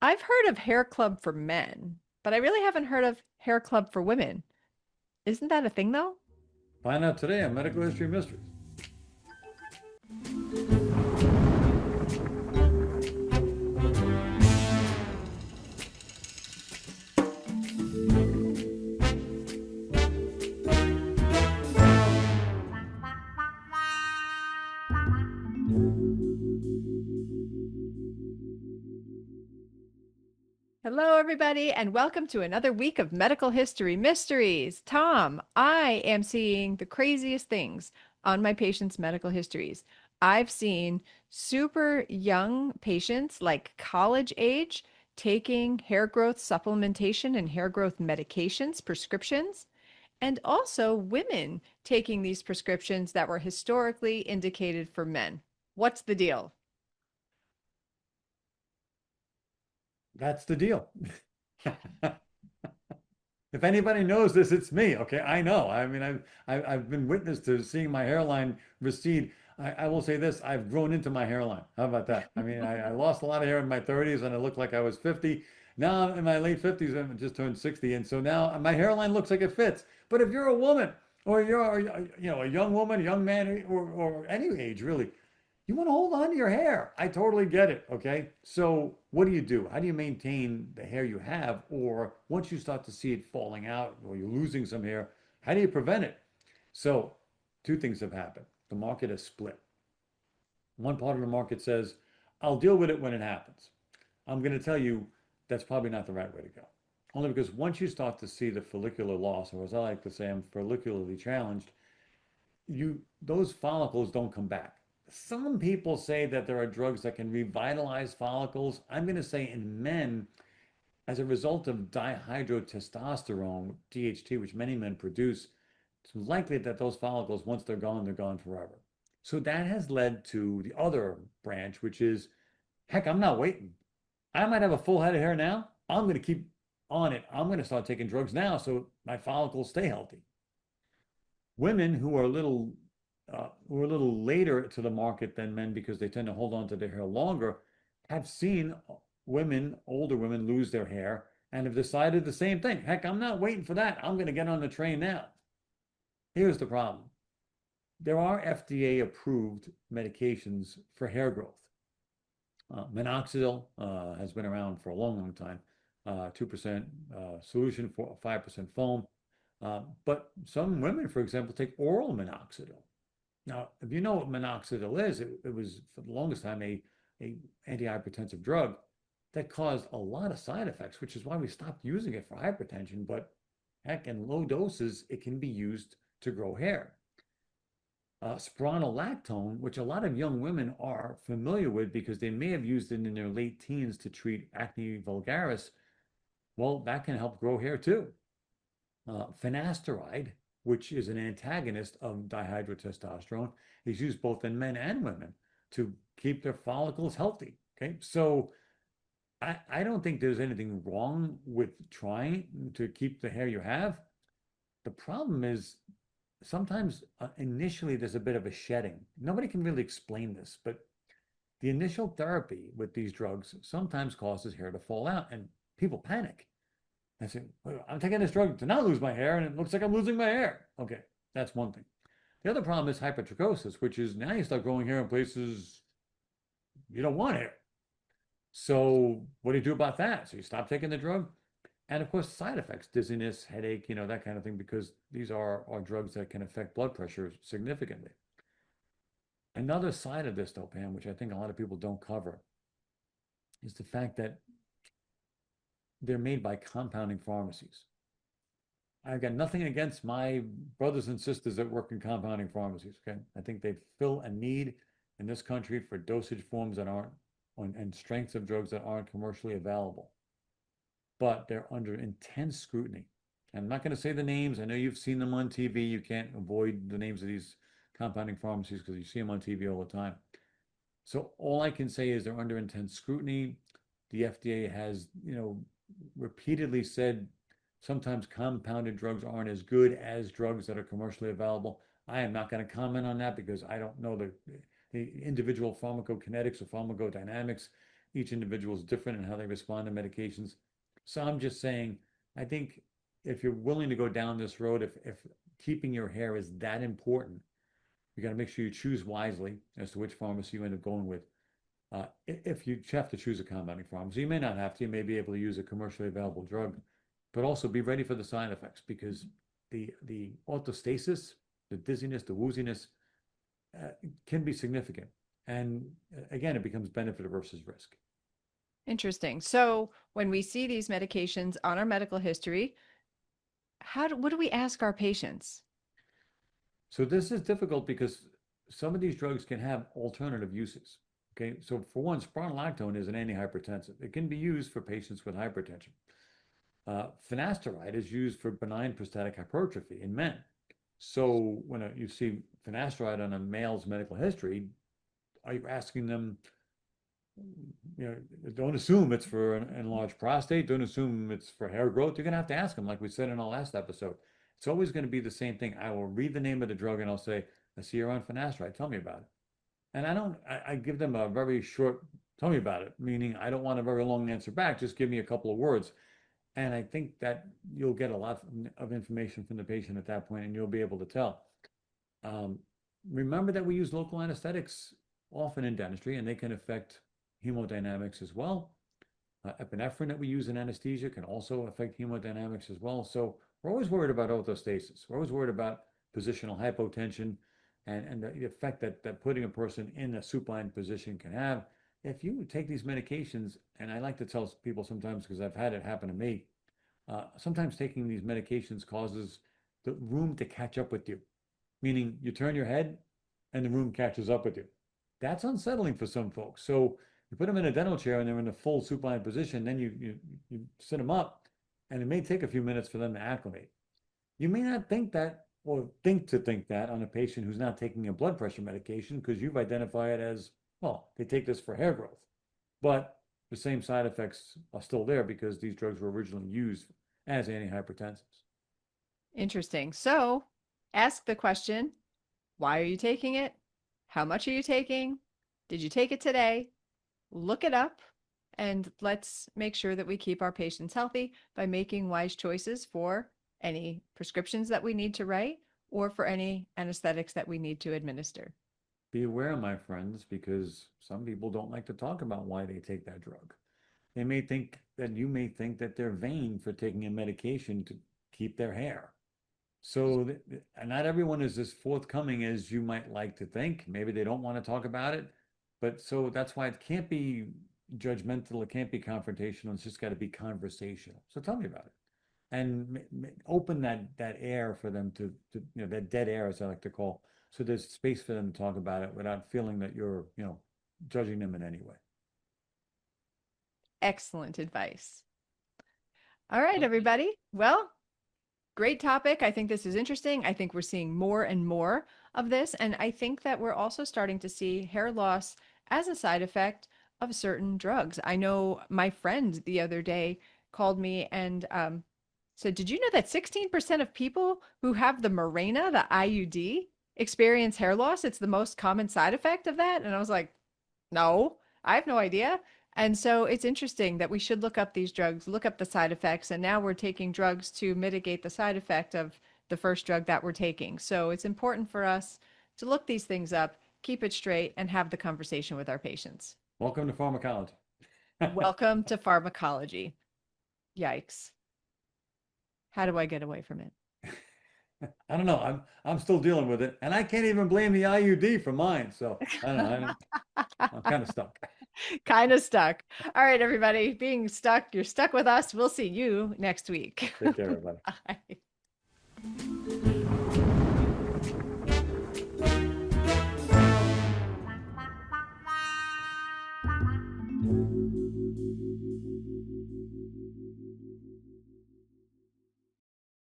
I've heard of hair club for men, but I really haven't heard of hair club for women. Isn't that a thing though? Find out today on Medical History Mysteries. Hello, everybody, and welcome to another week of Medical History Mysteries. Tom, I am seeing the craziest things on my patients' medical histories. I've seen super young patients, like college age, taking hair growth supplementation and hair growth medications, prescriptions, and also women taking these prescriptions that were historically indicated for men. What's the deal? That's the deal. If anybody knows this, it's me. Okay, I know. I mean, I've been witness to seeing my hairline recede. I will say this: I've grown into my hairline. How about that? I mean, I lost a lot of hair in my 30s, and I looked like I was 50. Now I'm in my late 50s, and just turned 60, and so now my hairline looks like it fits. But if you're a woman, or you're a young woman, a young man, or any age really, you want to hold on to your hair. I totally get it. Okay. So, what do? How do you maintain the hair you have? Or once you start to see it falling out or you're losing some hair, how do you prevent it? So, two things have happened. The market has split. One part of the market says, I'll deal with it when it happens. I'm going to tell you that's probably not the right way to go. Only because once you start to see the follicular loss, or as I like to say, I'm follicularly challenged, those follicles don't come back. Some people say that there are drugs that can revitalize follicles. I'm going to say in men, as a result of dihydrotestosterone, DHT, which many men produce, it's likely that those follicles, once they're gone forever. So that has led to the other branch, which is, heck, I'm not waiting. I might have a full head of hair now. I'm going to keep on it. I'm going to start taking drugs now so my follicles stay healthy. Women who are a little later to the market than men because they tend to hold on to their hair longer have seen older women lose their hair and have decided the same thing. Heck, I'm not waiting for that. I'm going to get on the train now. Here's the problem. There are FDA approved medications for hair growth. Minoxidil has been around for a long, long time. 2% solution, 5% foam. But some women, for example, take oral minoxidil. Now, if you know what minoxidil is, it was for the longest time a antihypertensive drug that caused a lot of side effects, which is why we stopped using it for hypertension. But heck, in low doses, it can be used to grow hair. Spironolactone, which a lot of young women are familiar with because they may have used it in their late teens to treat acne vulgaris, well, that can help grow hair too. Finasteride, which is an antagonist of dihydrotestosterone, is used both in men and women to keep their follicles healthy. Okay, so I don't think there's anything wrong with trying to keep the hair you have. The problem is sometimes initially there's a bit of a shedding. Nobody can really explain this, but the initial therapy with these drugs sometimes causes hair to fall out, and people panic. I say, well, I'm taking this drug to not lose my hair, and it looks like I'm losing my hair. Okay, that's one thing. The other problem is hypertrichosis, which is now you start growing hair in places you don't want hair. So what do you do about that? So you stop taking the drug. And of course, side effects, dizziness, headache, that kind of thing, because these are drugs that can affect blood pressure significantly. Another side of this, though, Pam, which I think a lot of people don't cover, is the fact that they're made by compounding pharmacies. I've got nothing against my brothers and sisters that work in compounding pharmacies. Okay, I think they fill a need in this country for dosage forms that aren't and strengths of drugs that aren't commercially available. But they're under intense scrutiny. I'm not going to say the names. I know you've seen them on TV. You can't avoid the names of these compounding pharmacies because you see them on TV all the time. So all I can say is they're under intense scrutiny. The FDA has, repeatedly said sometimes compounded drugs aren't as good as drugs that are commercially available. I am not going to comment on that because I don't know the individual pharmacokinetics or pharmacodynamics. Each individual is different in how they respond to medications. So I'm just saying, I think if you're willing to go down this road, if keeping your hair is that important, you got to make sure you choose wisely as to which pharmacy you end up going with. If you have to choose a compounding pharmacy, you may not have to. You may be able to use a commercially available drug, but also be ready for the side effects because the orthostasis, the dizziness, the wooziness can be significant. And again, it becomes benefit versus risk. Interesting. So when we see these medications on our medical history, what do we ask our patients? So this is difficult because some of these drugs can have alternative uses. Okay, so for one, spironolactone is an antihypertensive. It can be used for patients with hypertension. Finasteride is used for benign prostatic hypertrophy in men. So when you see finasteride on a male's medical history, are you asking them, don't assume it's for an enlarged prostate, don't assume it's for hair growth. You're going to have to ask them, like we said in our last episode. It's always going to be the same thing. I will read the name of the drug and I'll say, I see you're on finasteride. Tell me about it. And I give them a very short, tell me about it, meaning I don't want a very long answer back. Just give me a couple of words. And I think that you'll get a lot of information from the patient at that point and you'll be able to tell. Remember that we use local anesthetics often in dentistry and they can affect hemodynamics as well. Epinephrine that we use in anesthesia can also affect hemodynamics as well. So we're always worried about orthostasis. We're always worried about positional hypotension and the effect that putting a person in a supine position can have. If you take these medications, and I like to tell people sometimes because I've had it happen to me, sometimes taking these medications causes the room to catch up with you, meaning you turn your head and the room catches up with you. That's unsettling for some folks. So you put them in a dental chair and they're in a full supine position, then you sit them up, and it may take a few minutes for them to acclimate. You may not think that or think that on a patient who's not taking a blood pressure medication because you've identified it as, well, they take this for hair growth. But the same side effects are still there because these drugs were originally used as antihypertensives. Interesting. So ask the question, why are you taking it? How much are you taking? Did you take it today? Look it up, and let's make sure that we keep our patients healthy by making wise choices for any prescriptions that we need to write or for any anesthetics that we need to administer. Be aware, my friends, because some people don't like to talk about why they take that drug. You may think that they're vain for taking a medication to keep their hair. So not everyone is as forthcoming as you might like to think. Maybe they don't want to talk about it, but so that's why it can't be judgmental. It can't be confrontational. It's just got to be conversational. So tell me about it and open that air for them to that dead air, as I like to call. So there's space for them to talk about it without feeling that you're, judging them in any way. Excellent advice. All right, everybody. Well, great topic. I think this is interesting. I think we're seeing more and more of this. And I think that we're also starting to see hair loss as a side effect of certain drugs. I know my friend the other day called me and said, did you know that 16% of people who have the Mirena, the IUD, experience hair loss? It's the most common side effect of that. And I was like, no, I have no idea. And so it's interesting that we should look up these drugs, look up the side effects, and now we're taking drugs to mitigate the side effect of the first drug that we're taking. So it's important for us to look these things up, keep it straight, and have the conversation with our patients. Welcome to pharmacology. Welcome to pharmacology. Yikes. How do I get away from it? I don't know. I'm still dealing with it, and I can't even blame the IUD for mine. So I don't know. I'm kind of stuck. Kind of stuck. All right, everybody. Being stuck, you're stuck with us. We'll see you next week. Take care, everybody. Bye.